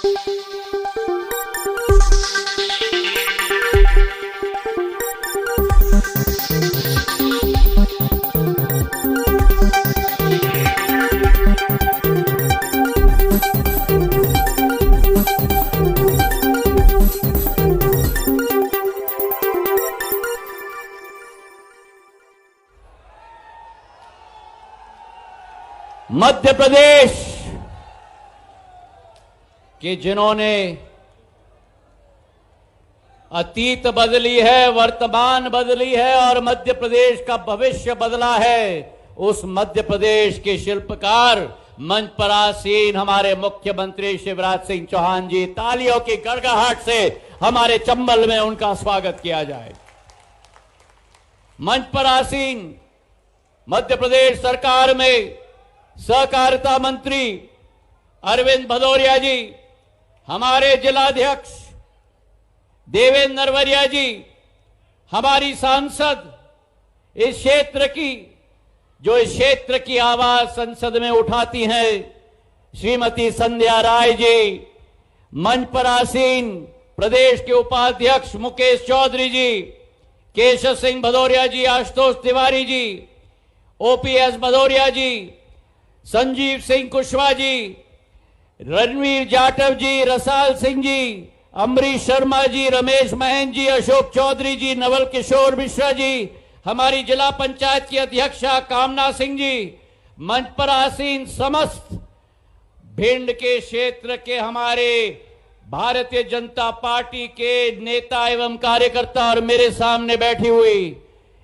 मध्य प्रदेश के जिन्होंने अतीत बदली है, वर्तमान बदली है और मध्य प्रदेश का भविष्य बदला है, उस मध्य प्रदेश के शिल्पकार मंच पर आसीन हमारे मुख्यमंत्री शिवराज सिंह चौहान जी, तालियों की गड़गड़ाहट से हमारे चंबल में उनका स्वागत किया जाए। मंच पर आसीन मध्य प्रदेश सरकार में सहकारिता मंत्री अरविंद भदौरिया जी, हमारे जिलाध्यक्ष देवेंद्र नरवरिया जी, हमारी सांसद इस क्षेत्र की, जो इस क्षेत्र की आवाज संसद में उठाती हैं, श्रीमती संध्या राय जी, मंच पर आसीन प्रदेश के उपाध्यक्ष मुकेश चौधरी जी, केशव सिंह भदौरिया जी, आशुतोष तिवारी जी, ओपीएस भदौरिया जी, संजीव सिंह कुशवाहा जी, रणवीर जाटव जी, रसाल सिंह जी, अमरीश शर्मा जी, रमेश महन जी, अशोक चौधरी जी, नवल किशोर मिश्रा जी, हमारी जिला पंचायत की अध्यक्षा कामना सिंह जी, मंच पर आसीन समस्त भिंड के क्षेत्र के हमारे भारतीय जनता पार्टी के नेता एवं कार्यकर्ता और मेरे सामने बैठी हुई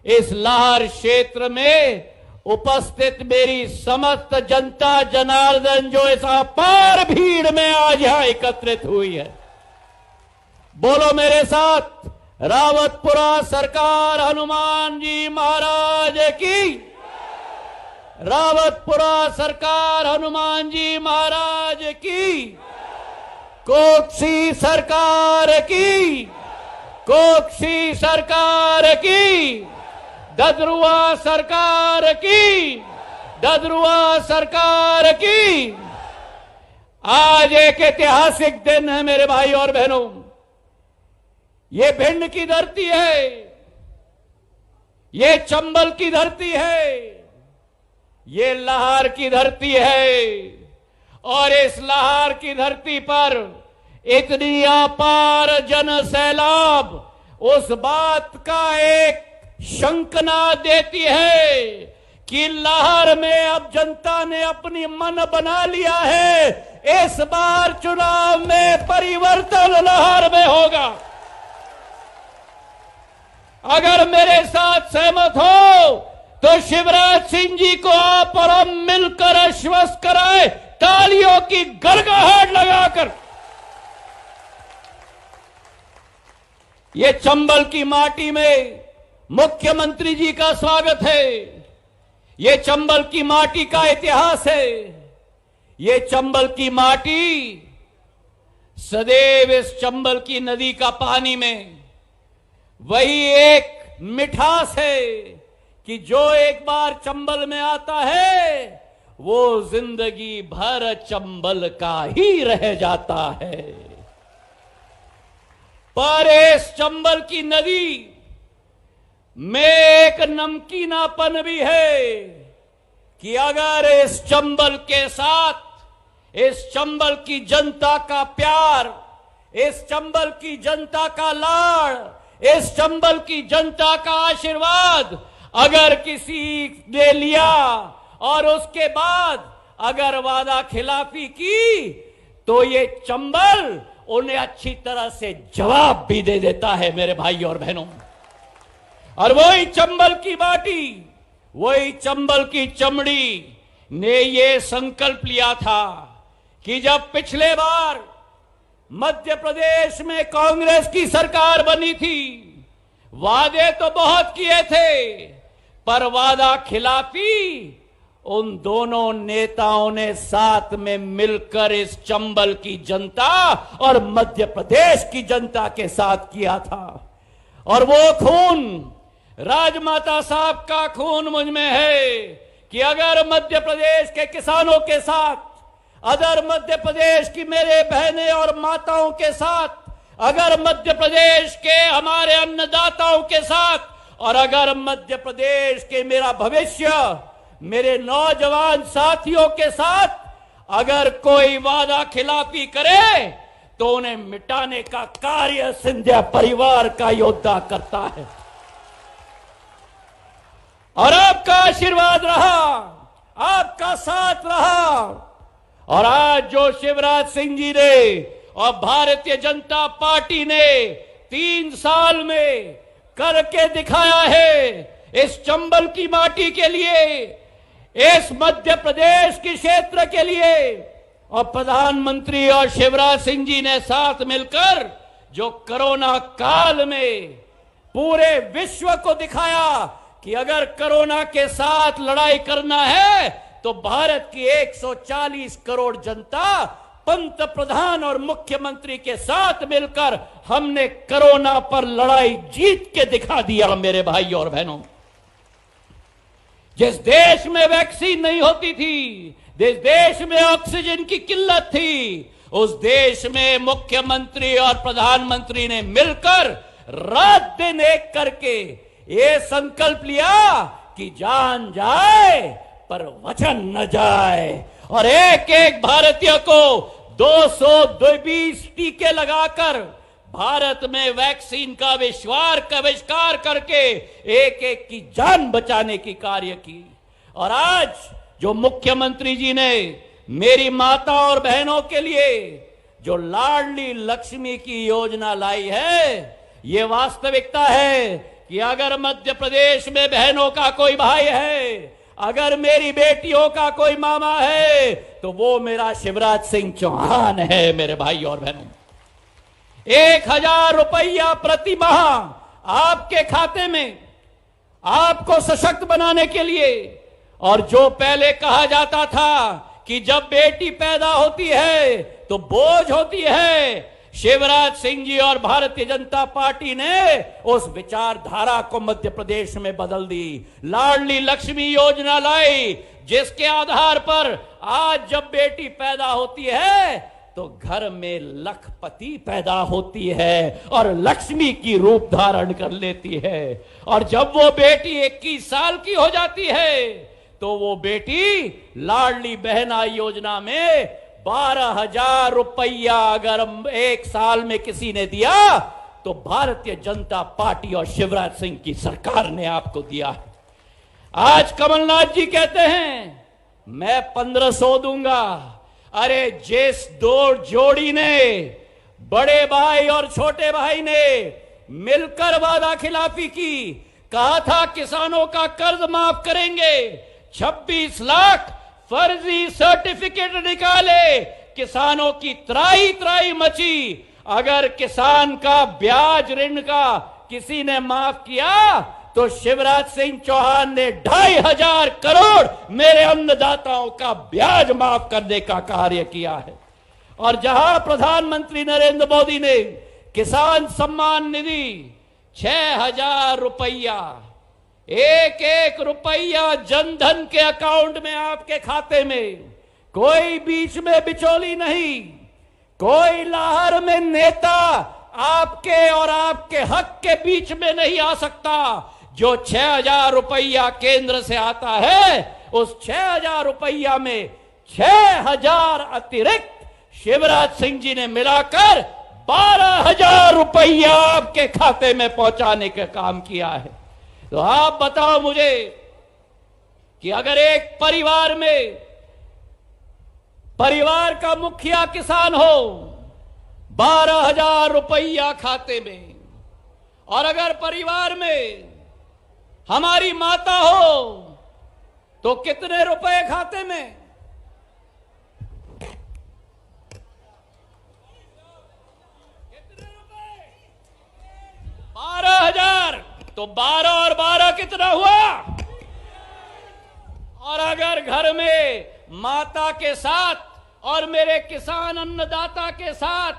इस लाहौर क्षेत्र में उपस्थित मेरी समस्त जनता जनार्दन जो इस अपार भीड़ में आज यहां एकत्रित हुई है, बोलो मेरे साथ, रावतपुरा सरकार हनुमान जी महाराज की, रावतपुरा सरकार हनुमान जी महाराज की, कोक्सी सरकार की, कोक्सी सरकार की, ददरुआ सरकार की, ददरुआ सरकार की। आज एक ऐतिहासिक दिन है मेरे भाई और बहनों, ये भिंड की धरती है, ये चंबल की धरती है, ये लाहौर की धरती है और इस लाहौर की धरती पर इतनी अपार जन सैलाब उस बात का एक शंकना देती है कि लाहौर में अब जनता ने अपनी मन बना लिया है, इस बार चुनाव में परिवर्तन लाहौर में होगा। अगर मेरे साथ सहमत हो तो शिवराज सिंह जी को आप और हम मिलकर आश्वस्त कराएं, तालियों की गड़गड़ाहट लगाकर। ये चंबल की माटी में मुख्यमंत्री जी का स्वागत है, ये चंबल की माटी का इतिहास है, ये चंबल की माटी सदैव इस चंबल की नदी का पानी में वही एक मिठास है कि जो एक बार चंबल में आता है वो जिंदगी भर चंबल का ही रह जाता है। पर इस चंबल की नदी में एक नमकीनापन भी है कि अगर इस चंबल के साथ, इस चंबल की जनता का प्यार, इस चंबल की जनता का लाड़, इस चंबल की जनता का आशीर्वाद अगर किसी ने लिया और उसके बाद अगर वादा खिलाफी की तो ये चंबल उन्हें अच्छी तरह से जवाब भी दे देता है मेरे भाई और बहनों। और वही चंबल की माटी, वही चंबल की चमड़ी ने ये संकल्प लिया था कि जब पिछले बार मध्य प्रदेश में कांग्रेस की सरकार बनी थी, वादे तो बहुत किए थे पर वादा खिलाफी उन दोनों नेताओं ने साथ में मिलकर इस चंबल की जनता और मध्य प्रदेश की जनता के साथ किया था। और वो खून, राजमाता साहब का खून मुझ में है कि अगर मध्य प्रदेश के किसानों के साथ, अगर मध्य प्रदेश की मेरे बहनें और माताओं के साथ, अगर मध्य प्रदेश के हमारे अन्नदाताओं के साथ, और अगर मध्य प्रदेश के मेरा भविष्य, मेरे नौजवान साथियों के साथ अगर कोई वादा खिलाफी करे तो उन्हें मिटाने का कार्य सिंधिया परिवार का योद्धा करता है। और आपका आशीर्वाद रहा, आपका साथ रहा, और आज जो शिवराज सिंह जी ने और भारतीय जनता पार्टी ने 3 साल में करके दिखाया है, इस चंबल की माटी के लिए, इस मध्य प्रदेश के क्षेत्र के लिए, और प्रधानमंत्री और शिवराज सिंह जी ने साथ मिलकर जो कोरोना काल में पूरे विश्व को दिखाया कि अगर कोरोना के साथ लड़ाई करना है तो भारत की 140 करोड़ जनता, पंत प्रधान और मुख्यमंत्री के साथ मिलकर हमने कोरोना पर लड़ाई जीत के दिखा दिया। मेरे भाइयों और बहनों, जिस देश में वैक्सीन नहीं होती थी, जिस देश में ऑक्सीजन की किल्लत थी, उस देश में मुख्यमंत्री और प्रधानमंत्री ने मिलकर रात दिन एक करके ये संकल्प लिया कि जान जाए पर वचन न जाए, और एक एक भारतीय को 220 टीके लगाकर भारत में वैक्सीन का आविष्कार करके एक एक की जान बचाने की कार्य की। और आज जो मुख्यमंत्री जी ने मेरी माता और बहनों के लिए जो लाडली लक्ष्मी की योजना लाई है, ये वास्तविकता है कि अगर मध्य प्रदेश में बहनों का कोई भाई है, अगर मेरी बेटियों का कोई मामा है, तो वो मेरा शिवराज सिंह चौहान है। मेरे भाई और बहनों, 1000 रुपया प्रति माह आपके खाते में, आपको सशक्त बनाने के लिए। और जो पहले कहा जाता था कि जब बेटी पैदा होती है तो बोझ होती है, शिवराज सिंह जी और भारतीय जनता पार्टी ने उस विचारधारा को मध्य प्रदेश में बदल दी। लाडली लक्ष्मी योजना लाई, जिसके आधार पर आज जब बेटी पैदा होती है तो घर में लखपति पैदा होती है और लक्ष्मी की रूप धारण कर लेती है। और जब वो बेटी 21 साल की हो जाती है तो वो बेटी लाडली बहना योजना में 12,000 रुपया अगर 1 साल में किसी ने दिया तो भारतीय जनता पार्टी और शिवराज सिंह की सरकार ने आपको दिया है। आज कमलनाथ जी कहते हैं मैं 1500 दूंगा। अरे जिस दो जोड़ी ने, बड़े भाई और छोटे भाई ने मिलकर वादा खिलाफी की, कहा था किसानों का कर्ज माफ करेंगे, 26 लाख फर्जी सर्टिफिकेट निकाले, किसानों की त्राही त्राही मची। अगर किसान का ब्याज ऋण का किसी ने माफ किया तो शिवराज सिंह चौहान ने 2,500 करोड़ मेरे अन्नदाताओं का ब्याज माफ करने का कार्य किया है। और जहां प्रधानमंत्री नरेंद्र मोदी ने किसान सम्मान निधि 6,000 रुपया, एक रुपया जनधन के अकाउंट में आपके खाते में, कोई बीच में बिचौली नहीं, कोई लाहौर में नेता आपके और आपके हक के बीच में नहीं आ सकता। जो 6,000 रुपया केंद्र से आता है, उस 6,000 रुपया में 6,000 अतिरिक्त शिवराज सिंह जी ने मिलाकर 12,000 रुपया आपके खाते में पहुंचाने का काम किया है। तो आप बताओ मुझे कि अगर एक परिवार में, परिवार का मुखिया किसान हो, 12,000 रुपया खाते में, और अगर परिवार में हमारी माता हो तो कितने रुपए खाते में? 12,000। तो 12 और 12 कितना हुआ? और अगर घर में माता के साथ और मेरे किसान अन्नदाता के साथ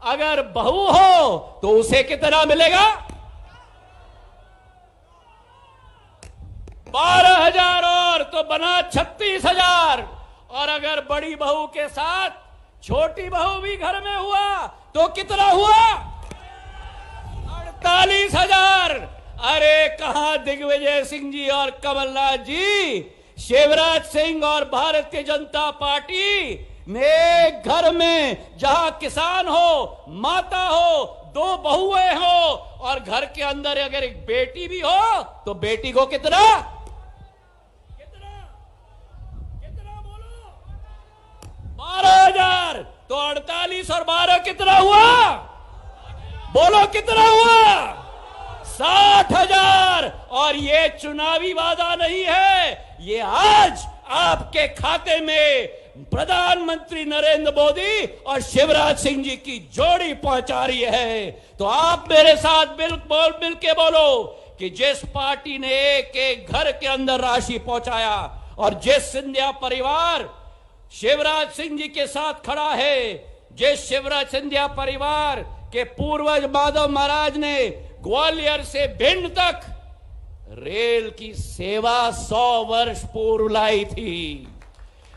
अगर बहू हो तो उसे कितना मिलेगा? 12,000 और तो बना 36,000। और अगर बड़ी बहू के साथ छोटी बहू भी घर में हुआ तो कितना हुआ? 48,000। अरे कहां दिग्विजय सिंह जी और कमलनाथ जी? शिवराज सिंह और भारतीय जनता पार्टी ने घर में जहां किसान हो, माता हो, 2 बहुएं हो और घर के अंदर अगर एक बेटी भी हो तो बेटी को कितना बोलो? 12,000। तो 48 और 12 कितना हुआ? बोलो कितना हुआ? 60,000। और ये चुनावी वादा नहीं है, ये आज आपके खाते में प्रधानमंत्री नरेंद्र मोदी और शिवराज सिंह जी की जोड़ी पहुंचा रही है। तो आप मेरे साथ मिल के बोलो कि जिस पार्टी ने एक एक घर के अंदर राशि पहुंचाया और जिस सिंधिया परिवार शिवराज सिंह जी के साथ खड़ा है, जिस शिवराज सिंधिया परिवार के पूर्वज माधव महाराज ने ग्वालियर से भिंड तक रेल की सेवा 100 वर्ष पूर्व लाई थी,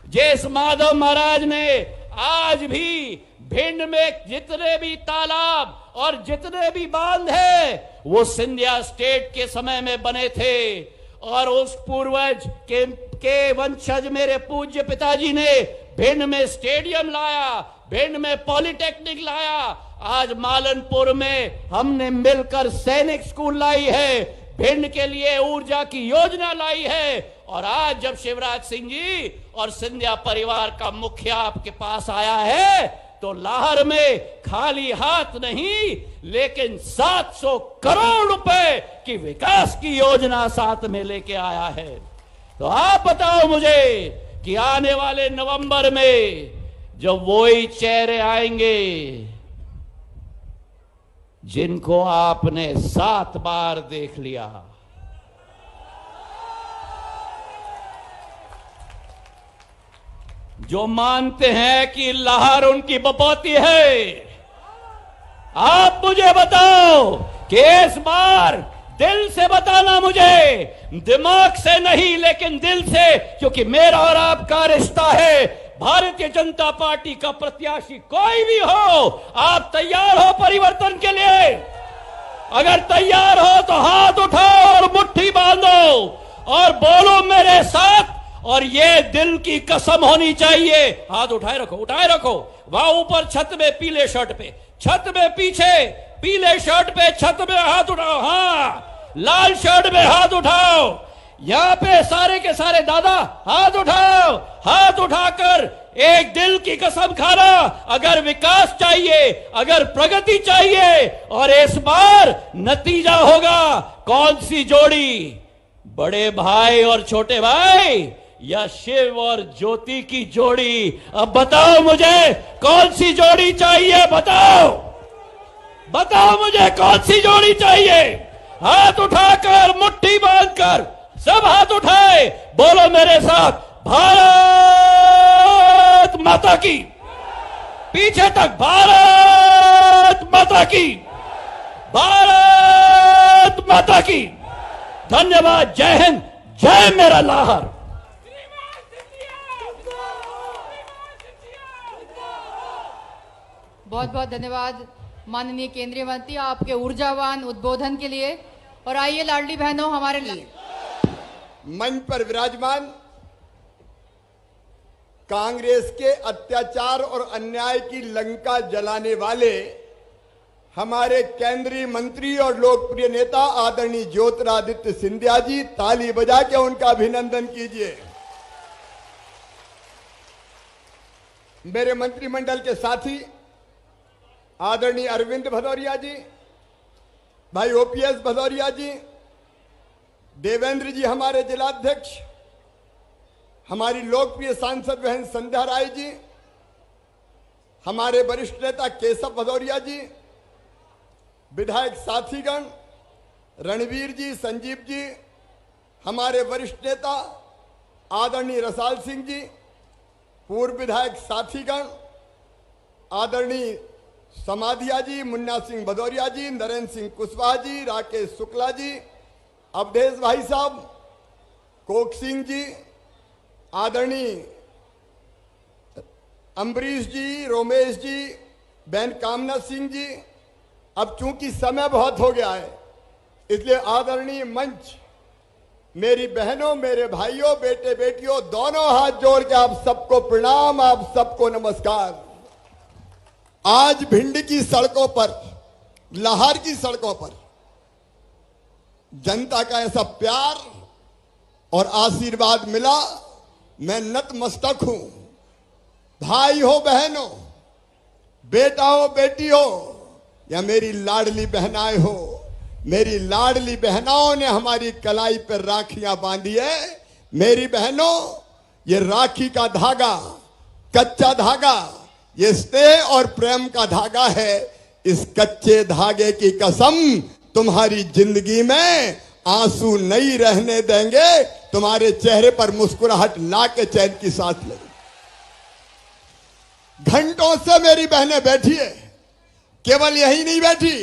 जिस माधव महाराज ने आज भी भिंड में जितने भी तालाब और जितने भी बांध है वो सिंधिया स्टेट के समय में बने थे, और उस पूर्वज के वंशज मेरे पूज्य पिताजी ने भिंड में स्टेडियम लाया, भिंड में पॉलिटेक्निक लाया, आज मालनपुर में हमने मिलकर सैनिक स्कूल लाई है, भिंड के लिए ऊर्जा की योजना लाई है। और आज जब शिवराज सिंह जी और सिंधिया परिवार का मुखिया आपके पास आया है तो लाहौर में खाली हाथ नहीं लेकिन 700 करोड़ रुपए की विकास की योजना साथ में लेके आया है। तो आप बताओ मुझे कि आने वाले नवंबर में जब वही चेहरे आएंगे जिनको आपने 7 बार देख लिया, जो मानते हैं कि लाहौर उनकी बपौती है, आप मुझे बताओ कि इस बार दिल से बताना, मुझे दिमाग से नहीं लेकिन दिल से, क्योंकि मेरा और आपका रिश्ता है। भारतीय जनता पार्टी का प्रत्याशी कोई भी हो, आप तैयार हो परिवर्तन के लिए? अगर तैयार हो तो हाथ उठाओ और मुट्ठी बांधो और बोलो मेरे साथ। और ये दिल की कसम होनी चाहिए। हाथ उठाए रखो, उठाए रखो। वहां ऊपर छत में पीले शर्ट पे, छत में पीछे पीले शर्ट पे, छत में हाथ उठाओ। हाँ, लाल शर्ट में हाथ उठाओ। यहां पे सारे के सारे दादा हाथ उठाओ। हाथ उठाकर एक दिल की कसम खाना, अगर विकास चाहिए, अगर प्रगति चाहिए, और इस बार नतीजा होगा कौन सी जोड़ी, बड़े भाई और छोटे भाई या शिव और ज्योति की जोड़ी? अब बताओ मुझे कौन सी जोड़ी चाहिए? बताओ, बताओ मुझे कौन सी जोड़ी चाहिए? हाथ उठाकर, मुट्ठी बांधकर, सब हाथ उठाए, बोलो मेरे साथ, भारत माता की, पीछे तक, भारत माता की, भारत माता की। धन्यवाद। जय हिंद, जय मेरा लाहौर। बहुत बहुत धन्यवाद माननीय केंद्रीय मंत्री आपके ऊर्जावान उद्बोधन के लिए। और आइए लाडली बहनों, हमारे मंच पर विराजमान कांग्रेस के अत्याचार और अन्याय की लंका जलाने वाले हमारे केंद्रीय मंत्री और लोकप्रिय नेता आदरणीय ज्योतिरादित्य सिंधिया जी, ताली बजा के उनका अभिनंदन कीजिए। मेरे मंत्रिमंडल के साथी आदरणीय अरविंद भदौरिया जी, भाई ओपीएस भदौरिया जी, देवेंद्र जी हमारे जिलाध्यक्ष, हमारी लोकप्रिय सांसद बहन संध्या राय जी, हमारे वरिष्ठ नेता केशव भदौरिया जी, विधायक साथीगण रणवीर जी, संजीव जी, हमारे वरिष्ठ नेता आदरणीय रसाल सिंह जी, पूर्व विधायक साथीगण आदरणीय समाधिया जी, मुन्ना सिंह भदौरिया जी, नरेंद्र सिंह कुशवाहा जी, राकेश शुक्ला जी, अवधेश भाई साहब, कोक सिंह जी, आदरणीय अम्बरीश जी, रोमेश जी, बहन कामना सिंह जी, अब चूंकि समय बहुत हो गया है, इसलिए आदरणीय मंच, मेरी बहनों, मेरे भाइयों, बेटे बेटियों, दोनों हाथ जोड़ के आप सबको प्रणाम, आप सबको नमस्कार। आज भिंड की सड़कों पर, लाहौर की सड़कों पर जनता का ऐसा प्यार और आशीर्वाद मिला, मैं नतमस्तक हूं। भाई हो, बहनों, बेटा हो, बेटी हो, या मेरी लाडली बहनाएं हो, मेरी लाडली बहनाओं ने हमारी कलाई पर राखियां बांधी है। मेरी बहनों, ये राखी का धागा, कच्चा धागा, ये स्नेह और प्रेम का धागा है। इस कच्चे धागे की कसम, तुम्हारी जिंदगी में आंसू नहीं रहने देंगे, तुम्हारे चेहरे पर मुस्कुराहट ला के चैन की सांस लेंगे। घंटों से मेरी बहनें बैठी है, केवल यही नहीं बैठी,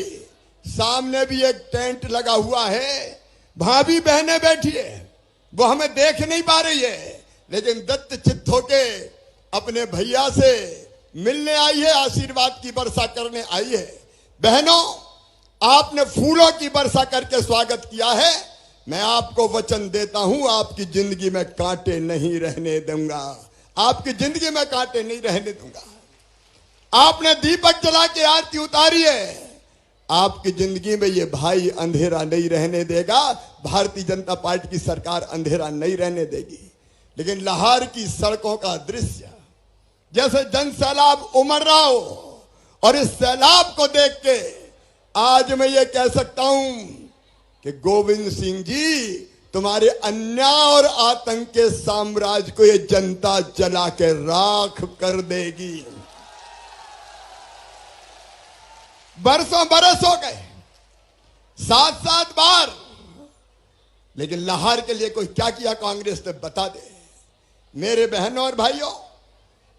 सामने भी एक टेंट लगा हुआ है, भाभी बहनें बैठी है, वो हमें देख नहीं पा रही है, लेकिन दत्त चित्त होके अपने भैया से मिलने आई है, आशीर्वाद की वर्षा करने आई है। बहनों, आपने फूलों की वर्षा करके स्वागत किया है, मैं आपको वचन देता हूं, आपकी जिंदगी में कांटे नहीं रहने दूंगा, आपकी जिंदगी में कांटे नहीं रहने दूंगा। आपने दीपक जला के आरती उतारी है, आपकी जिंदगी में ये भाई अंधेरा नहीं रहने देगा, भारतीय जनता पार्टी की सरकार अंधेरा नहीं रहने देगी। लेकिन लाहौर की सड़कों का दृश्य, जैसे जन सैलाब उमड़ रहा हो, और इस सैलाब को देख के आज मैं ये कह सकता हूं कि गोविंद सिंह जी, तुम्हारे अन्याय और आतंक के साम्राज्य को ये जनता जला के राख कर देगी। बरसों बरस हो गए, 7-7 बार, लेकिन लाहौर के लिए कोई क्या किया कांग्रेस ने, बता दे। मेरे बहनों और भाइयों,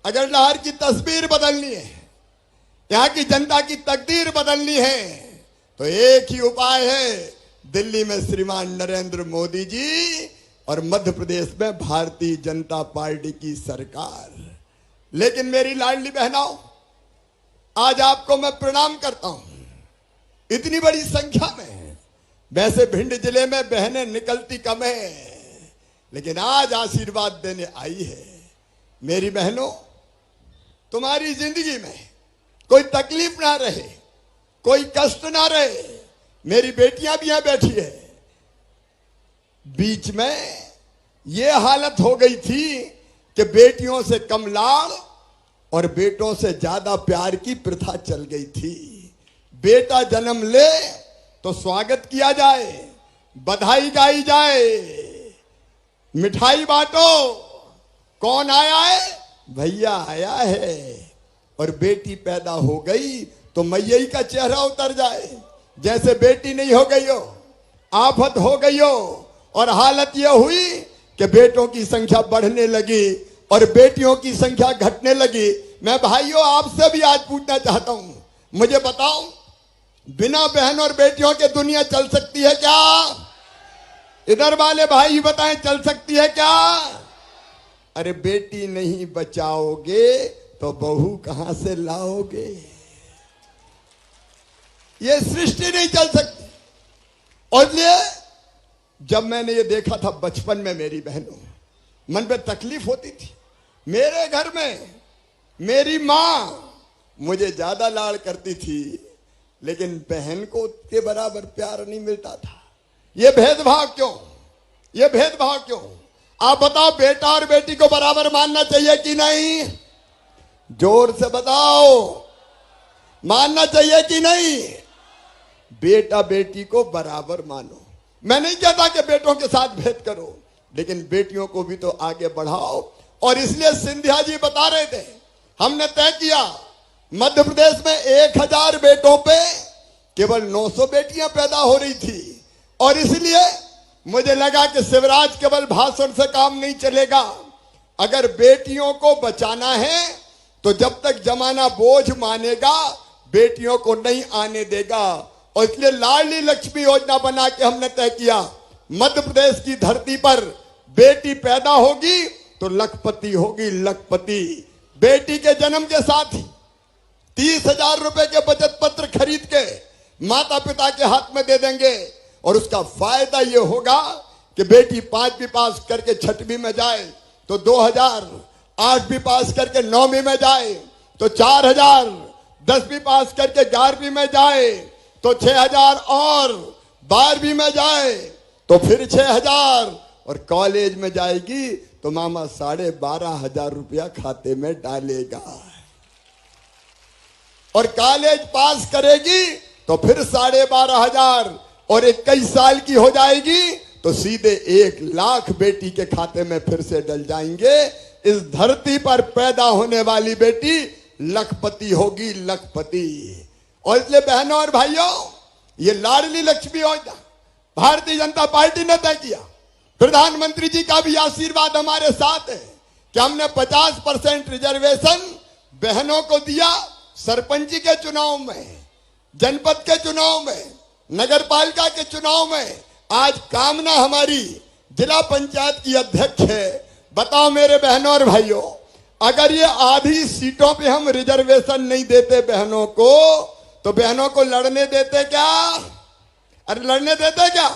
अगर लाहौर की तस्वीर बदलनी है, यहां की जनता की तकदीर बदलनी है, तो एक ही उपाय है, दिल्ली में श्रीमान नरेंद्र मोदी जी और मध्य प्रदेश में भारतीय जनता पार्टी की सरकार। लेकिन मेरी लाडली बहनों, आज आपको मैं प्रणाम करता हूं, इतनी बड़ी संख्या में। वैसे भिंड जिले में बहनें निकलती कम है, लेकिन आज आशीर्वाद देने आई है। मेरी बहनों, तुम्हारी जिंदगी में कोई तकलीफ ना रहे, कोई कष्ट ना रहे। मेरी बेटियां भी यहां बैठी है। बीच में यह हालत हो गई थी कि बेटियों से कम लाड़ और बेटों से ज्यादा प्यार की प्रथा चल गई थी। बेटा जन्म ले तो स्वागत किया जाए, बधाई गाई जाए, मिठाई बांटो, कौन आया है, भैया आया है। और बेटी पैदा हो गई तो मैया का चेहरा उतर जाए, जैसे बेटी नहीं हो गई हो, आफत हो गई हो। और हालत यह हुई कि बेटों की संख्या बढ़ने लगी और बेटियों की संख्या घटने लगी। मैं भाइयों आपसे भी आज पूछना चाहता हूं, मुझे बताओ, बिना बहन और बेटियों के दुनिया चल सकती है क्या? इधर वाले भाई बताएं, चल सकती है क्या? अरे बेटी नहीं बचाओगे तो बहू कहां से लाओगे? ये सृष्टि नहीं चल सकती। और इसलिए जब मैंने ये देखा था बचपन में, मेरी बहनों, मन पे तकलीफ होती थी। मेरे घर में मेरी मां मुझे ज्यादा लाड़ करती थी, लेकिन बहन को उसके बराबर प्यार नहीं मिलता था। ये भेदभाव क्यों? ये भेदभाव क्यों? आप बताओ, बेटा और बेटी को बराबर मानना चाहिए कि नहीं? जोर से बताओ, मानना चाहिए कि नहीं? बेटा बेटी को बराबर मानो। मैं नहीं कहता कि बेटों के साथ भेद करो, लेकिन बेटियों को भी तो आगे बढ़ाओ। और इसलिए सिंधिया जी बता रहे थे, हमने तय किया मध्य प्रदेश में 1000 बेटों पे केवल 900 बेटियां पैदा हो रही थी। और इसलिए मुझे लगा कि शिवराज केवल भाषण से काम नहीं चलेगा। अगर बेटियों को बचाना है तो जब तक जमाना बोझ मानेगा, बेटियों को नहीं आने देगा। और इसलिए लाडली लक्ष्मी योजना बना के हमने तय किया, मध्य प्रदेश की धरती पर बेटी पैदा होगी तो लखपति होगी, लखपति। बेटी के जन्म के साथ ही 30,000 रुपए के बचत पत्र खरीद के माता पिता के हाथ में दे देंगे। और उसका फायदा ये होगा कि बेटी 5वीं पास करके 6वीं में जाए तो 2,000, 8वीं पास करके 9वीं में जाए तो 4,000, 10वीं पास करके 11वीं में जाए तो 6,000, और 12वीं में जाए तो फिर 6,000, और कॉलेज में जाएगी तो मामा 12,500 रुपया खाते में डालेगा। और कॉलेज पास करेगी तो फिर 12,500, और 21 साल की हो जाएगी तो सीधे 1,00,000 बेटी के खाते में फिर से डल जाएंगे। इस धरती पर पैदा होने वाली बेटी लखपति होगी, लखपति। और इसलिए बहनों और भाइयों, ये लाडली लक्ष्मी योजना भारतीय जनता पार्टी ने तय किया। प्रधानमंत्री जी का भी आशीर्वाद हमारे साथ है कि हमने 50% रिजर्वेशन बहनों को दिया। सरपंची के चुनाव में, जनपद के चुनाव में, नगर पालिका के चुनाव में। आज कामना हमारी जिला पंचायत की अध्यक्ष है। बताओ मेरे बहनों और भाइयों, अगर ये आधी सीटों पे हम रिजर्वेशन नहीं देते बहनों को, तो बहनों को लड़ने देते क्या? अरे लड़ने देते क्या?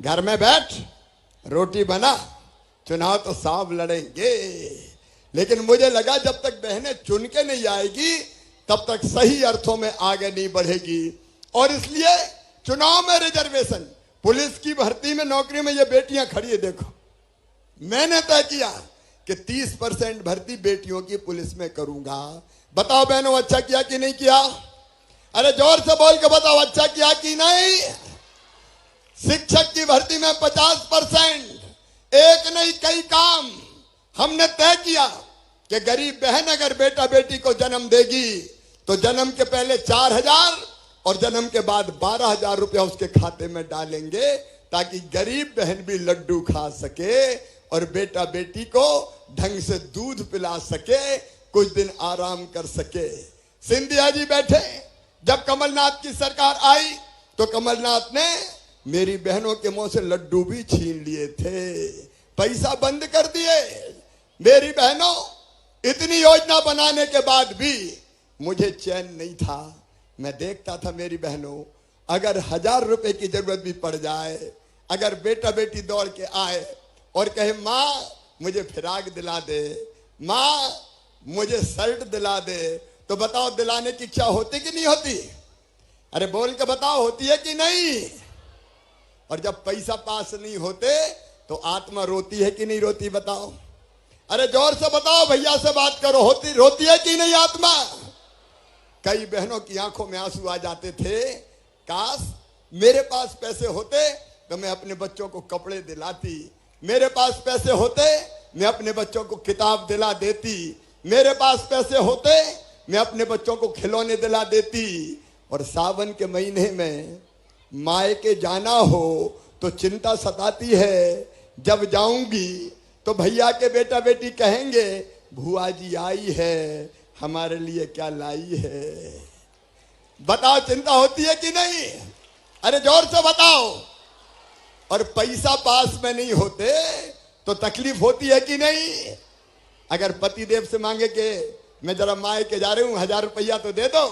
घर में बैठ, रोटी बना, चुनाव तो साफ लड़ेंगे। लेकिन मुझे लगा जब तक बहनें चुन के नहीं आएगी तब तक सही अर्थों में आगे नहीं बढ़ेगी। और इसलिए चुनाव में रिजर्वेशन, पुलिस की भर्ती में, नौकरी में ये बेटियां खड़ी है। देखो, मैंने तय किया कि 30% भर्ती बेटियों की पुलिस में करूंगा। बताओ बहनों, अच्छा किया कि नहीं किया? अरे जोर से बोल के बताओ, अच्छा किया कि नहीं? शिक्षक की भर्ती में 50%, एक नहीं कई काम हमने तय किया कि गरीब बहन अगर बेटा बेटी को जन्म देगी तो जन्म के पहले 4,000 और जन्म के बाद 12,000 रुपया उसके खाते में डालेंगे, ताकि गरीब बहन भी लड्डू खा सके और बेटा बेटी को ढंग से दूध पिला सके, कुछ दिन आराम कर सके। सिंधिया जी बैठे, जब कमलनाथ की सरकार आई तो कमलनाथ ने मेरी बहनों के मुंह से लड्डू भी छीन लिए थे, पैसा बंद कर दिए। मेरी बहनों, इतनी योजना बनाने के बाद भी मुझे चैन नहीं था। मैं देखता था मेरी बहनों, अगर 1,000 रुपए की जरूरत भी पड़ जाए, अगर बेटा बेटी दौड़ के आए और कहे माँ मुझे फिराक दिला दे, माँ मुझे शर्ट दिला दे, तो बताओ दिलाने की इच्छा होती कि नहीं होती? अरे बोल के बताओ, होती है कि नहीं? और जब पैसा पास नहीं होते तो आत्मा रोती है कि नहीं रोती? बताओ, अरे जोर से बताओ, भैया से बात करो, रोती है कि नहीं आत्मा? कई बहनों की आंखों में आंसू आ जाते थे, काश मेरे पास पैसे होते तो मैं अपने बच्चों को कपड़े दिलाती, मेरे पास पैसे होते मैं अपने बच्चों को किताब दिला देती, मेरे पास पैसे होते मैं अपने बच्चों को खिलौने दिला देती। और सावन के महीने में मायके जाना हो तो चिंता सताती है, जब जाऊंगी तो भैया के बेटा बेटी कहेंगे भुआ जी आई है, हमारे लिए क्या लाई है। बताओ, चिंता होती है कि नहीं? अरे जोर से बताओ। और पैसा पास में नहीं होते तो तकलीफ होती है कि नहीं? अगर पति देव से मांगे कि मैं जरा मायके जा रही हूं, 1,000 रुपया तो दे दो,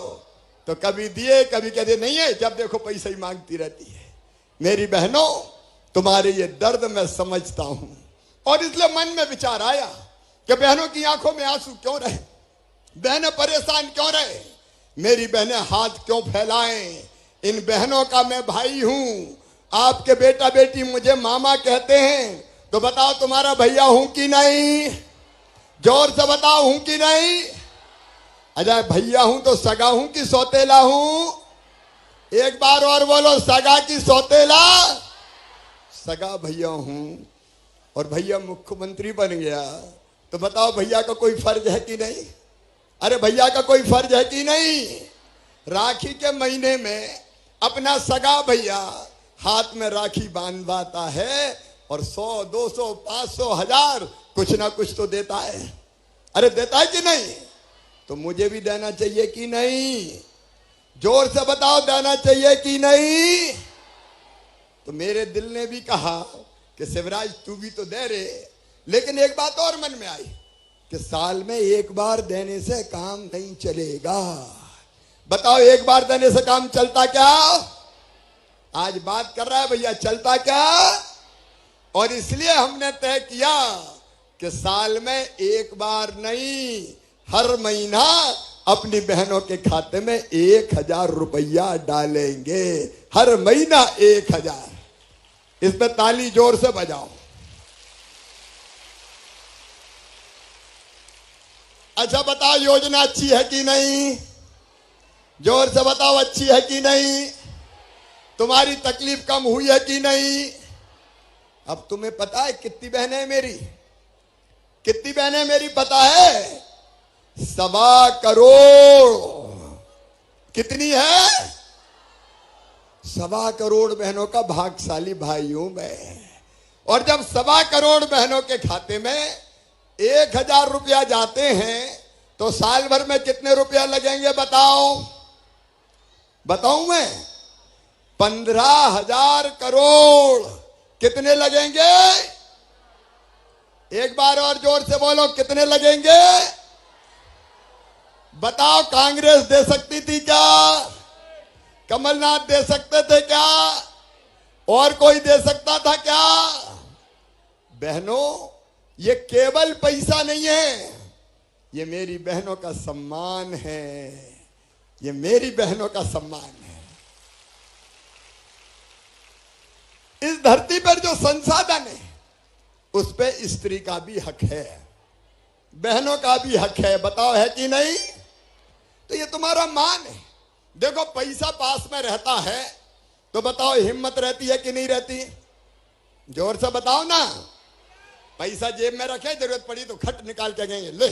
तो कभी दिए कभी कहते नहीं है, जब देखो पैसा ही मांगती रहती है। मेरी बहनों, तुम्हारे ये दर्द मैं समझता हूं, और इसलिए मन में विचार आया कि बहनों की आंखों में आंसू क्यों रहे, बहनें परेशान क्यों रहे, मेरी बहनें हाथ क्यों फैलाएं। इन बहनों का मैं भाई हूं, आपके बेटा बेटी मुझे मामा कहते हैं, तो बताओ तुम्हारा भैया हूं कि नहीं? जोर से बताओ, हूं कि नहीं? अजय भैया हूं तो सगा हूं कि सौतेला हूं? एक बार और बोलो, सगा की सौतेला? सगा भैया हूं। और भैया मुख्यमंत्री बन गया तो बताओ भैया का कोई फर्ज है कि नहीं? अरे भैया का कोई फर्ज है कि नहीं? राखी के महीने में अपना सगा भैया हाथ में राखी बांधवाता है और 100, 200, 500, 1,000 कुछ ना कुछ तो देता है। अरे देता है कि नहीं? तो मुझे भी देना चाहिए कि नहीं? जोर से बताओ, देना चाहिए कि नहीं? तो मेरे दिल ने भी कहा कि शिवराज तू भी तो दे रहे, लेकिन एक बात और मन में आई कि साल में एक बार देने से काम नहीं चलेगा। बताओ, एक बार देने से काम चलता क्या? आज बात कर रहा है भैया, चलता क्या? और इसलिए हमने तय किया कि साल में एक बार नहीं, हर महीना अपनी बहनों के खाते में 1,000 रुपया डालेंगे। हर महीना 1,000। इसमें ताली जोर से बजाओ। अच्छा बताओ, योजना अच्छी है कि नहीं? जोर से बताओ, अच्छी है कि नहीं? तुम्हारी तकलीफ कम हुई है कि नहीं? अब तुम्हें पता है कितनी बहनें हैं मेरी? कितनी बहनें मेरी पता है? 1.25 करोड़। कितनी है? 1.25 करोड़ बहनों का भाग्यशाली भाई हूं मैं। और जब 1.25 करोड़ बहनों के खाते में 1,000 रुपया जाते हैं तो साल भर में कितने रुपया लगेंगे बताओ? बताऊं मैं? 15,000 करोड़। कितने लगेंगे? एक बार और जोर से बोलो, कितने लगेंगे? बताओ, कांग्रेस दे सकती थी क्या? कमलनाथ दे सकते थे क्या? और कोई दे सकता था क्या? बहनों, ये केवल पैसा नहीं है, ये मेरी बहनों का सम्मान है। ये मेरी बहनों का सम्मान है। इस धरती पर जो संसाधन है उस पे स्त्री का भी हक है, बहनों का भी हक है। बताओ, है कि नहीं? तो ये तुम्हारा मान है। देखो, पैसा पास में रहता है तो बताओ, हिम्मत रहती है कि नहीं रहती? जोर से बताओ ना। पैसा जेब में रखे, जरूरत पड़ी तो खट निकाल के गए ले।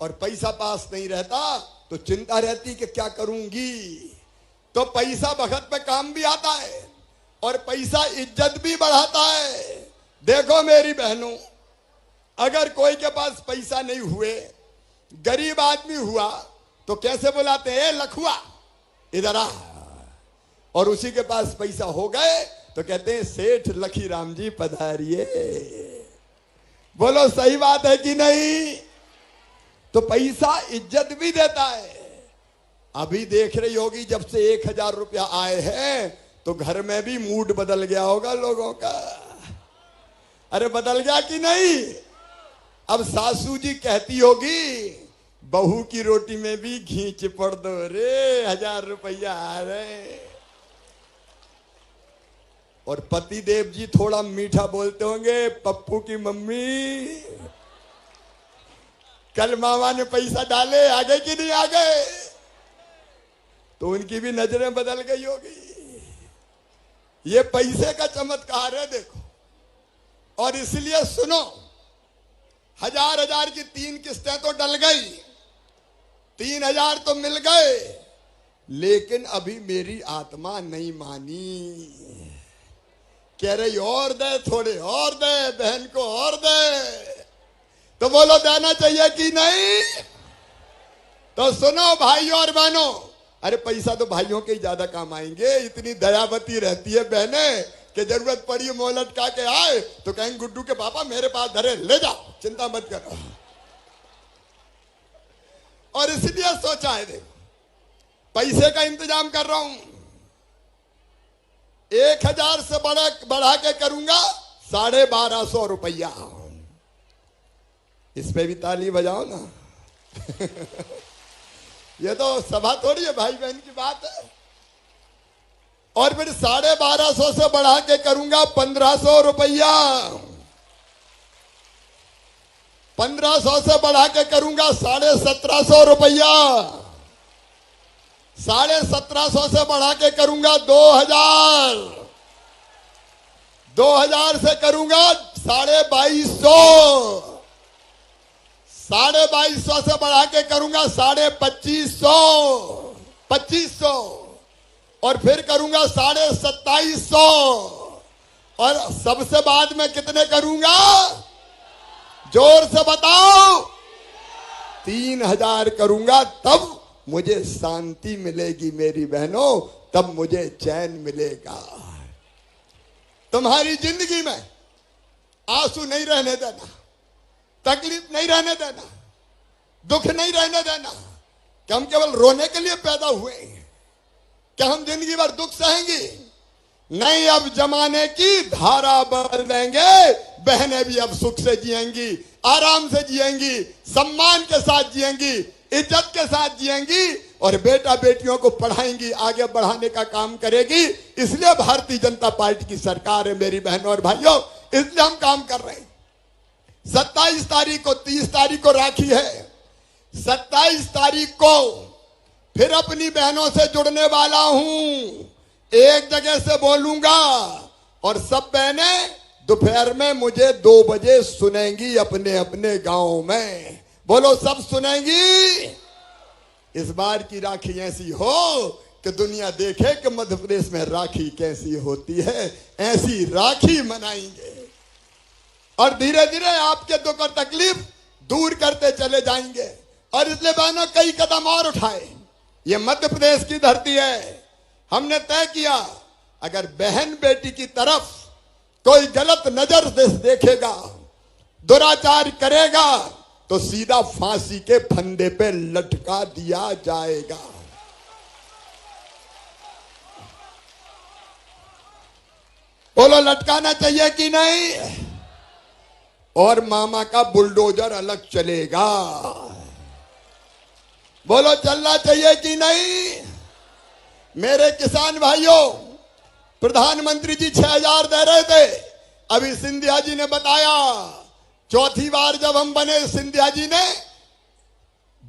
और पैसा पास नहीं रहता तो चिंता रहती कि क्या करूंगी। तो पैसा वक्त पे काम भी आता है और पैसा इज्जत भी बढ़ाता है। देखो मेरी बहनों, अगर कोई के पास पैसा नहीं हुए, गरीब आदमी हुआ तो कैसे बुलाते हैं? लखुआ, इधर आ। और उसी के पास पैसा हो गए तो कहते हैं सेठ लखी राम जी पधारिए। बोलो, सही बात है कि नहीं? तो पैसा इज्जत भी देता है। अभी देख रही होगी, जब से 1,000 रुपया आए हैं तो घर में भी मूड बदल गया होगा लोगों का। अरे बदल गया कि नहीं? अब सासू जी कहती होगी, बहू की रोटी में भी घी चिपड़ दो रे, 1,000 रुपया आ रहे। और पति देव जी थोड़ा मीठा बोलते होंगे, पप्पू की मम्मी कल मामा ने पैसा डाले, आ गए कि नहीं आ गए? तो उनकी भी नजरें बदल गई होगी। ये पैसे का चमत्कार है, देखो। और इसलिए सुनो, 1,000 की 3 किस्तें तो डल गई, 3,000 तो मिल गए, लेकिन अभी मेरी आत्मा नहीं मानी। कह रही और दे, थोड़े और दे, बहन को और दे। तो बोलो, देना चाहिए कि नहीं? तो सुनो भाइयों और बहनों, अरे पैसा तो भाइयों के ही ज्यादा काम आएंगे। इतनी दयावती रहती है बहनें कि जरूरत पड़ी मोलट का के आए तो कहेंगे, गुड्डू के पापा मेरे पास धरे, ले जाओ, चिंता मत करो। और इसलिए सोचा है, देखो पैसे का इंतजाम कर रहा हूं। 1,000 से बढ़ा के करूंगा 1,250 रुपया। इस पे भी ताली बजाओ ना। ये तो सभा थोड़ी है, भाई बहन की बात है। और फिर 1,250 से बढ़ा के करूंगा 1,500 रुपया। 1,500 से बढ़ा के करूंगा 1,750 रुपया। 1,750 से बढ़ा के करूंगा 2,000। 2,000 से करूंगा 2,250। 2,250 से बढ़ा के करूंगा 2,2500। 2,500 और फिर करूंगा 2,2700। और सबसे बाद में कितने करूंगा? जोर से बताओ। 3,000 करूंगा, तब मुझे शांति मिलेगी मेरी बहनों, तब मुझे चैन मिलेगा। तुम्हारी जिंदगी में आंसू नहीं रहने देना, तकलीफ नहीं रहने देना, दुख नहीं रहने देना। क्या हम केवल रोने के लिए पैदा हुए हैं? क्या हम जिंदगी भर दुख सहेंगे? नहीं, अब जमाने की धारा बदल देंगे। बहनें भी अब सुख से जिएंगी, आराम से जिएंगी, सम्मान के साथ जिएंगी, इज्जत के साथ जिएंगी, और बेटा बेटियों को पढ़ाएंगी, आगे बढ़ाने का काम करेगी। इसलिए भारतीय जनता पार्टी की सरकार है मेरी बहनों और भाइयों, इसलिए हम काम कर रहे हैं। 27 तारीख को, 30 तारीख को राखी है, 27 तारीख को फिर अपनी बहनों से जुड़ने वाला हूं। एक जगह से बोलूंगा और सब बहनें दोपहर में मुझे 2 बजे सुनेंगी अपने अपने गांव में। बोलो, सब सुनेंगी। इस बार की राखी ऐसी हो कि दुनिया देखे कि मध्य प्रदेश में राखी कैसी होती है। ऐसी राखी मनाएंगे और धीरे धीरे आपके दुख और तकलीफ दूर करते चले जाएंगे। और इसलिए बहनों, कई कदम और उठाए। ये मध्य प्रदेश की धरती है। हमने तय किया, अगर बहन बेटी की तरफ कोई गलत नजर से देखेगा, दुराचार करेगा, तो सीधा फांसी के फंदे पे लटका दिया जाएगा। बोलो, लटकाना चाहिए कि नहीं? और मामा का बुलडोजर अलग चलेगा। बोलो, चलना चाहिए कि नहीं? मेरे किसान भाइयों, प्रधानमंत्री जी 6,000 दे रहे थे। अभी सिंधिया जी ने बताया, चौथी बार जब हम बने, सिंधिया जी ने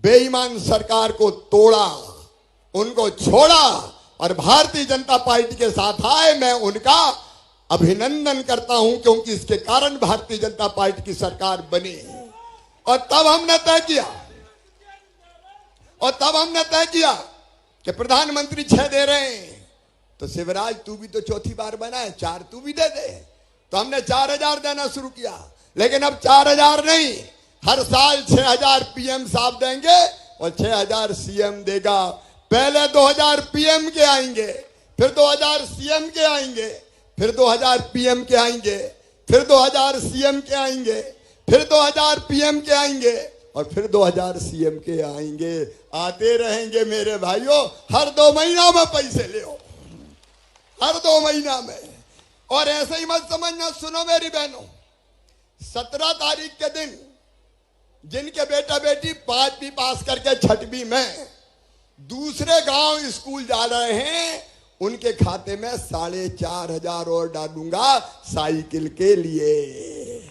बेईमान सरकार को तोड़ा, उनको छोड़ा और भारतीय जनता पार्टी के साथ आए। मैं उनका अभिनंदन करता हूं, क्योंकि इसके कारण भारतीय जनता पार्टी की सरकार बनी। और तब हमने तय किया कि प्रधानमंत्री 6 दे रहे हैं, तो शिवराज तू भी तो चौथी बार बना है, 4 तू भी दे दे। तो हमने 4,000 देना शुरू किया। लेकिन अब 4,000 नहीं, हर साल 6,000 पीएम साहब देंगे और 6,000 सीएम देगा। पहले 2,000 पीएम के आएंगे, फिर 2,000 सीएम के आएंगे, फिर 2,000 पीएम के आएंगे, फिर 2,000 सीएम के आएंगे, फिर 2,000 पीएम के आएंगे और फिर 2,000 सीएम के आएंगे। आते रहेंगे मेरे भाइयों। हर 2 महीना में पैसे ले, हर 2 महीना में। और ऐसे ही मत समझना, सुनो मेरी बहनों, 17 तारीख के दिन जिनके बेटा बेटी 5वीं पास करके 6वीं में दूसरे गांव स्कूल जा रहे हैं, उनके खाते में 4,500 और डालूंगा साइकिल के लिए।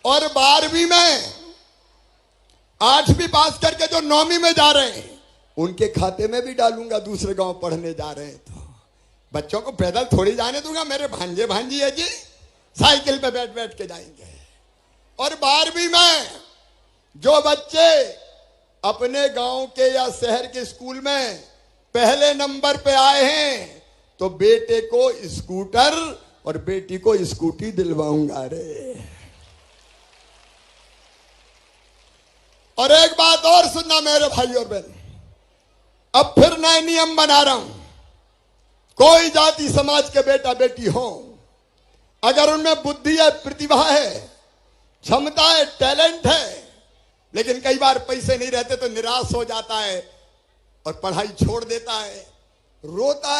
और 12वीं में 8वीं पास करके जो 9वीं में जा रहे हैं, उनके खाते में भी डालूंगा। दूसरे गांव पढ़ने जा रहे हैं तो बच्चों को पैदल थोड़ी जाने दूंगा। मेरे भांजे भांजी है जी, साइकिल पे बैठ बैठ के जाएंगे। और 12वीं में जो बच्चे अपने गांव के या शहर के स्कूल में पहले नंबर पे आए हैं, तो बेटे को स्कूटर और बेटी को स्कूटी दिलवाऊंगा रे। और एक बात और सुनना मेरे भाई और बहन, अब फिर नए नियम बना रहा हूं। कोई जाति समाज के बेटा बेटी हो, अगर उनमें बुद्धि है, प्रतिभा है, क्षमता है, टैलेंट है, लेकिन कई बार पैसे नहीं रहते तो निराश हो जाता है और पढ़ाई छोड़ देता है, रोता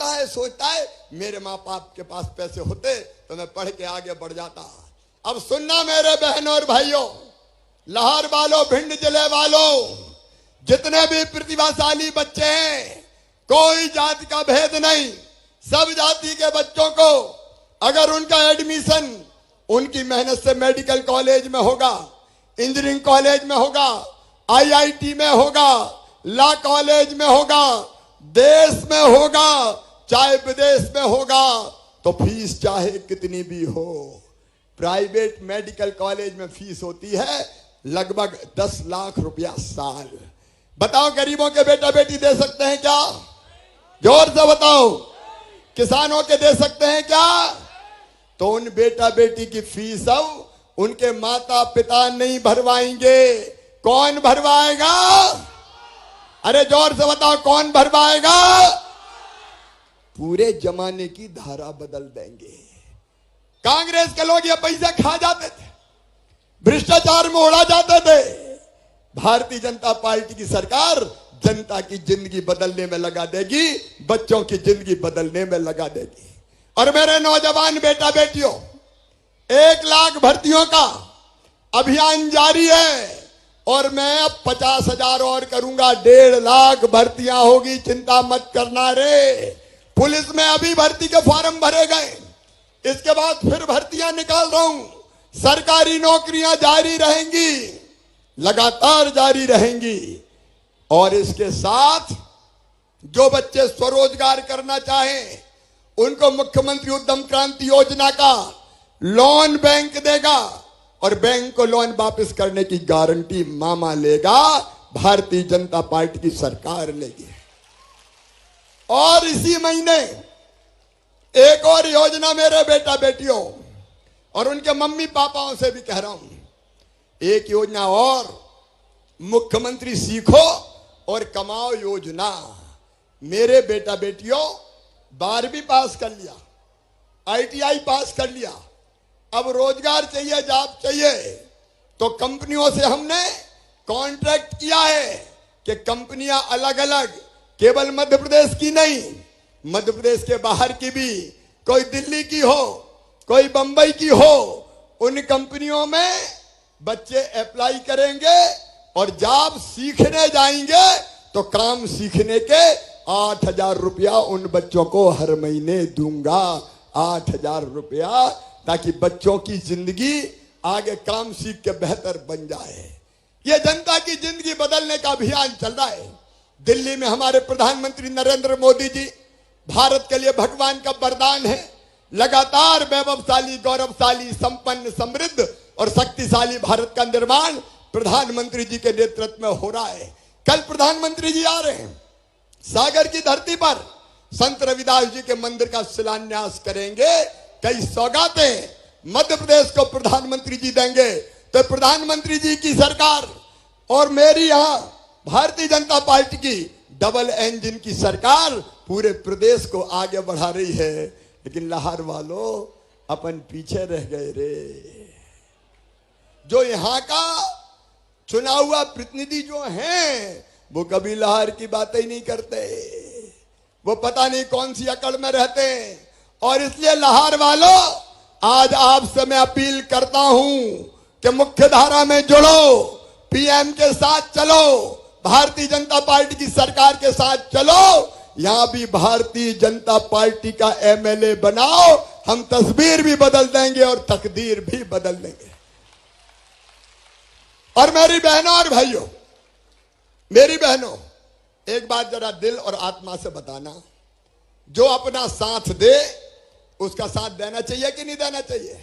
है, सोचता है मेरे माँ बाप के पास पैसे होते तो मैं पढ़ के आगे बढ़ जाता। अब सुनना मेरे बहनों और भाइयों, लाहौर वालों, भिंड जिले वालों, जितने भी प्रतिभाशाली बच्चे हैं, कोई जाति का भेद नहीं, सब जाति के बच्चों को अगर उनका एडमिशन उनकी मेहनत से मेडिकल कॉलेज में होगा, इंजीनियरिंग कॉलेज में होगा, आईआईटी में होगा, लॉ कॉलेज में होगा, देश में होगा, चाहे विदेश में होगा, तो फीस चाहे कितनी भी हो। प्राइवेट मेडिकल कॉलेज में फीस होती है लगभग 10 लाख रुपया साल। बताओ, गरीबों के बेटा बेटी दे सकते हैं क्या? जोर से बताओ। किसानों के दे सकते हैं क्या? तो उन बेटा बेटी की फीस अब उनके माता पिता नहीं भरवाएंगे। कौन भरवाएगा? अरे जोर से बताओ, कौन भरवाएगा? पूरे जमाने की धारा बदल देंगे। कांग्रेस के लोग ये पैसे खा जाते थे, भ्रष्टाचार में उड़ा जाते थे। भारतीय जनता पार्टी की सरकार जनता की जिंदगी बदलने में लगा देगी, बच्चों की जिंदगी बदलने में लगा देगी। और मेरे नौजवान बेटा बेटियों, 1 लाख भर्तियों का अभियान जारी है और मैं अब 50,000 और करूंगा। 1.5 लाख भर्तियां होगी, चिंता मत करना रे। पुलिस में अभी भर्ती के फॉर्म भरे गए, इसके बाद फिर भर्तियां निकाल रहा हूं। सरकारी नौकरियां जारी रहेंगी, लगातार जारी रहेंगी। और इसके साथ जो बच्चे स्वरोजगार करना चाहें उनको मुख्यमंत्री उद्यम क्रांति योजना का लोन बैंक देगा और बैंक को लोन वापस करने की गारंटी मामा लेगा, भारतीय जनता पार्टी की सरकार लेगी। और इसी महीने एक और योजना मेरे बेटा बेटियों और उनके मम्मी पापाओं से भी कह रहा हूं, एक योजना और, मुख्यमंत्री सीखो और कमाओ योजना। मेरे बेटा बेटियों 12वीं पास कर लिया, ITI पास कर लिया, अब रोजगार चाहिए, जॉब चाहिए, तो कंपनियों से हमने कॉन्ट्रैक्ट किया है कि कंपनियां अलग अलग, केवल मध्य प्रदेश की नहीं, मध्य प्रदेश के बाहर की भी, कोई दिल्ली की हो, कोई बंबई की हो, उन कंपनियों में बच्चे अप्लाई करेंगे और जॉब सीखने जाएंगे तो काम सीखने के 8,000 रुपया उन बच्चों को हर महीने दूंगा। 8,000 रुपया, ताकि बच्चों की जिंदगी आगे काम सीख के बेहतर बन जाए। ये जनता की जिंदगी बदलने का अभियान चल रहा है। दिल्ली में हमारे प्रधानमंत्री नरेंद्र मोदी जी भारत के लिए भगवान का वरदान है। लगातार वैभवशाली, गौरवशाली, संपन्न, समृद्ध और शक्तिशाली भारत का निर्माण प्रधानमंत्री जी के नेतृत्व में हो रहा है। कल प्रधानमंत्री जी आ रहे हैं, सागर की धरती पर संत रविदास जी के मंदिर का शिलान्यास करेंगे। कई सौगातें मध्य प्रदेश को प्रधानमंत्री जी देंगे। तो प्रधानमंत्री जी की सरकार और मेरी यहां भारतीय जनता पार्टी की डबल इंजन की सरकार पूरे प्रदेश को आगे बढ़ा रही है। लेकिन लाहौर वालों अपन पीछे रह गए रे। जो यहां का चुना हुआ प्रतिनिधि जो हैं वो कभी लाहौर की बातें ही नहीं करते, वो पता नहीं कौन सी अकड़ में रहते हैं। और इसलिए लाहौर वालों, आज आपसे मैं अपील करता हूं कि मुख्य धारा में जुड़ो, पीएम के साथ चलो, भारतीय जनता पार्टी की सरकार के साथ चलो। यहां भी भारतीय जनता पार्टी का MLA बनाओ, हम तस्वीर भी बदल देंगे और तकदीर भी बदल देंगे। और मेरी बहनों और भाइयों, मेरी बहनों, एक बात जरा दिल और आत्मा से बताना, जो अपना साथ दे उसका साथ देना चाहिए कि नहीं देना चाहिए?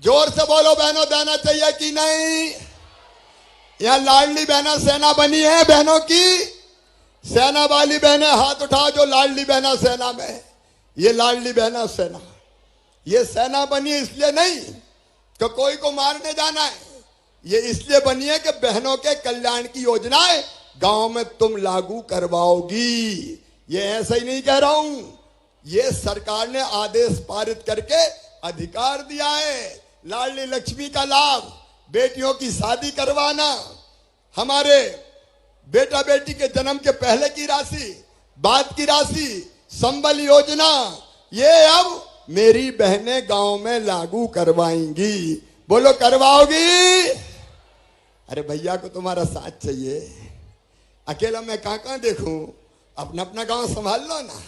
जोर से बोलो बहनों, देना चाहिए कि नहीं? यहां लाडली बहना सेना बनी है, बहनों की सेना वाली बहनें हाथ उठाओ जो लाडली बहना सेना में। ये लाडली बहना सेना, ये सेना बनी इसलिए नहीं कि कोई को मारने जाना है, ये इसलिए बनी है कि बहनों के कल्याण की योजनाएं गांव में तुम लागू करवाओगी। ये ऐसा ही नहीं कह रहा हूं, ये सरकार ने आदेश पारित करके अधिकार दिया है। लाडली लक्ष्मी का लाभ, बेटियों की शादी करवाना, हमारे बेटा बेटी के जन्म के पहले की राशि, बाद की राशि, संबल योजना, ये अब मेरी बहनें गांव में लागू करवाएंगी। बोलो करवाओगी? अरे भैया को तुम्हारा साथ चाहिए, अकेला मैं कहां देखूं? अपना अपना गांव संभाल लो ना।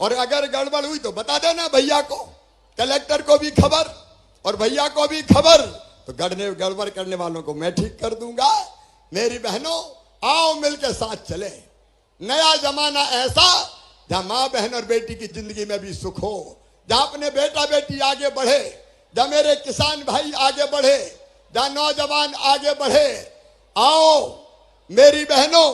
और अगर गड़बड़ हुई तो बता देना भैया को, कलेक्टर को भी खबर और भैया को भी खबर, तो गड़बड़ करने वालों को मैं ठीक कर दूंगा। मेरी बहनों, आओ मिलकर साथ चले। नया जमाना ऐसा जहां मां बहन और बेटी की जिंदगी में भी सुख हो, जहां अपने बेटा बेटी आगे बढ़े, जहां मेरे किसान भाई आगे बढ़े, जहां नौजवान आगे बढ़े। आओ मेरी बहनों,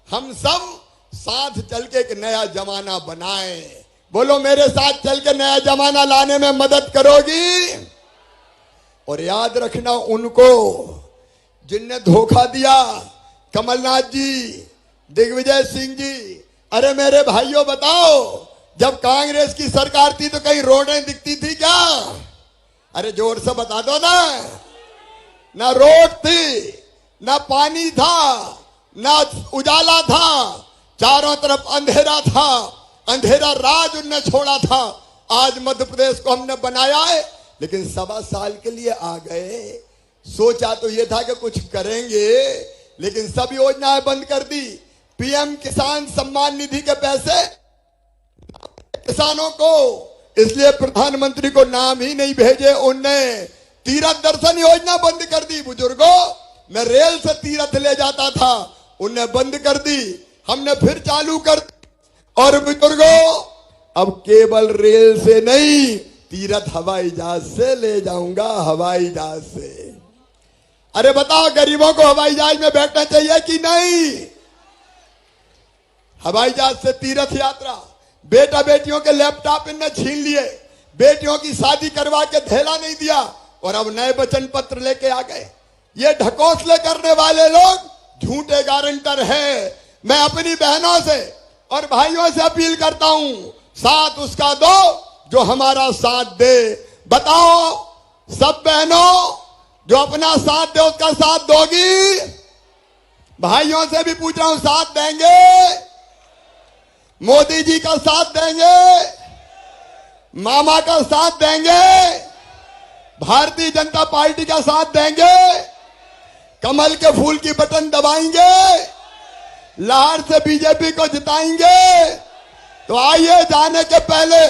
हम सब साथ चल के एक नया जमाना बनाएं। बोलो मेरे साथ चल के नया जमाना लाने में मदद करोगी? और याद रखना उनको जिनने धोखा दिया, कमलनाथ जी, दिग्विजय सिंह जी। अरे मेरे भाइयों बताओ, जब कांग्रेस की सरकार थी तो कहीं रोडें दिखती थी क्या? अरे जोर से बता दो ना। ना रोड थी, ना पानी था, ना उजाला था, चारों तरफ अंधेरा था, अंधेरा राज उनने छोड़ा था। आज मध्य प्रदेश को हमने बनाया है, लेकिन 1.25 साल के लिए आ गए। सोचा तो ये था कि कुछ करेंगे, लेकिन सब योजनाएं बंद कर दी। पीएम किसान सम्मान निधि के पैसे किसानों को, इसलिए प्रधानमंत्री को नाम ही नहीं भेजे उनने। तीरथ दर्शन योजना बंद कर दी। बुजुर्गों, मैं रेल से तीरथ ले जाता था, उनने बंद कर दी, हमने फिर चालू कर दी। और बुजुर्गों, अब केवल रेल से नहीं, तीरथ हवाई जहाज से ले जाऊंगा, हवाई जहाज से। अरे बताओ, गरीबों को हवाई जहाज में बैठना चाहिए कि नहीं? हवाई जहाज से तीर्थ यात्रा। बेटा बेटियों के लैपटॉप इनने छीन लिए, बेटियों की शादी करवा के धेला नहीं दिया, और अब नए वचन पत्र लेके आ गए। ये ढकोसले करने वाले लोग झूठे गारंटर हैं। मैं अपनी बहनों से और भाइयों से अपील करता हूं, साथ उसका दो जो हमारा साथ दे। बताओ सब बहनों, जो अपना साथ दे उसका साथ दोगी? भाइयों से भी पूछ रहा हूं, साथ देंगे? मोदी जी का साथ देंगे? मामा का साथ देंगे? भारतीय जनता पार्टी का साथ देंगे? कमल के फूल की बटन दबाएंगे? लाहौर से बीजेपी को जिताएंगे? तो आइए, जाने के पहले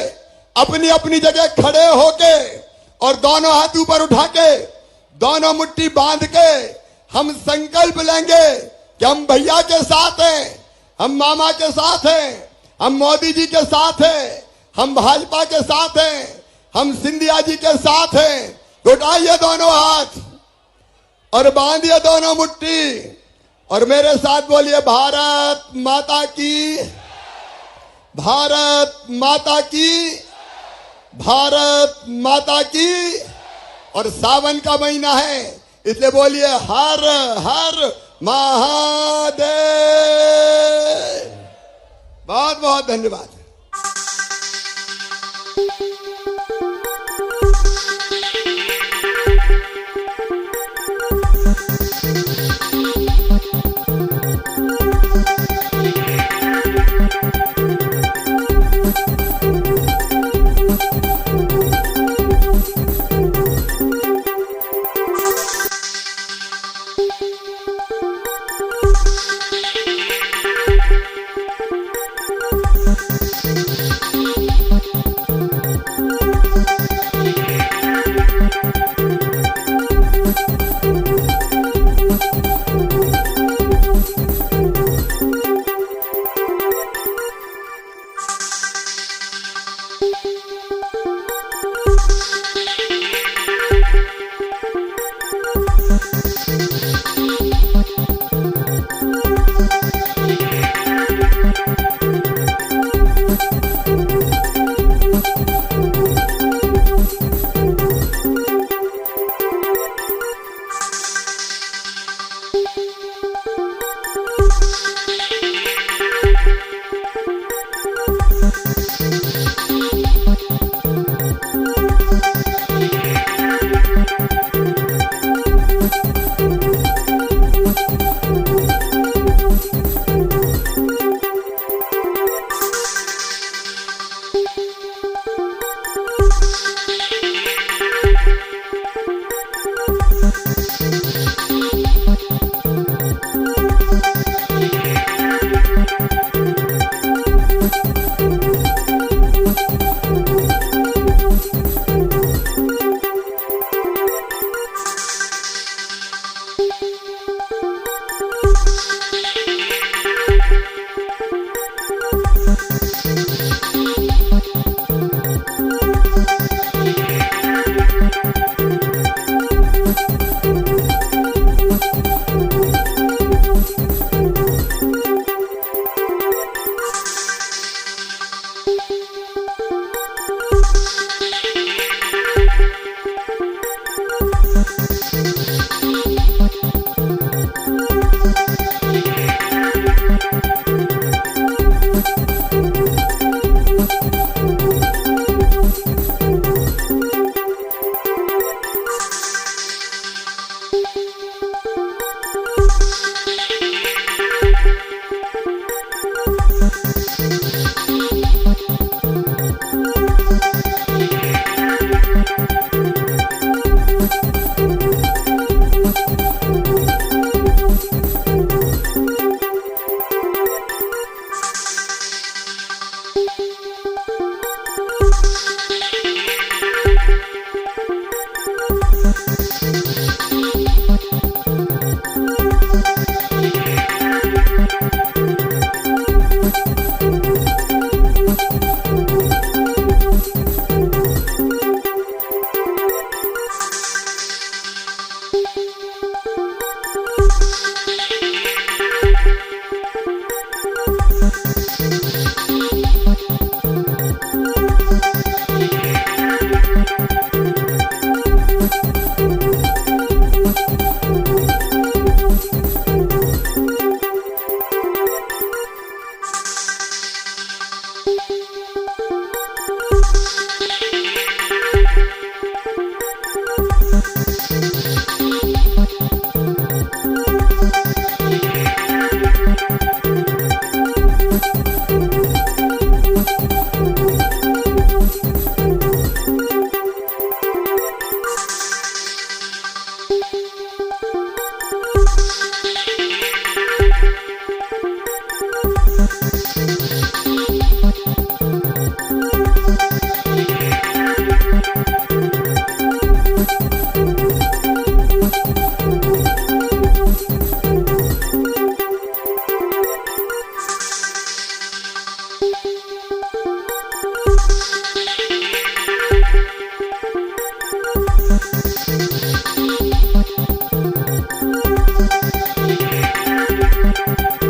अपनी अपनी जगह खड़े होके और दोनों हाथ ऊपर उठा के, दोनों मुट्ठी बांध के हम संकल्प लेंगे कि हम भैया के साथ हैं, हम मामा के साथ हैं, हम मोदी जी के साथ हैं, हम भाजपा के साथ हैं, हम सिंधिया जी के साथ हैं। तो उठाइए दोनों हाथ और बांधिए दोनों मुट्ठी और मेरे साथ बोलिए, भारत माता की, भारत माता की, भारत माता की। और सावन का महीना है, इसलिए बोलिए हर हर महादेव। बहुत बहुत धन्यवाद। Thank you. है।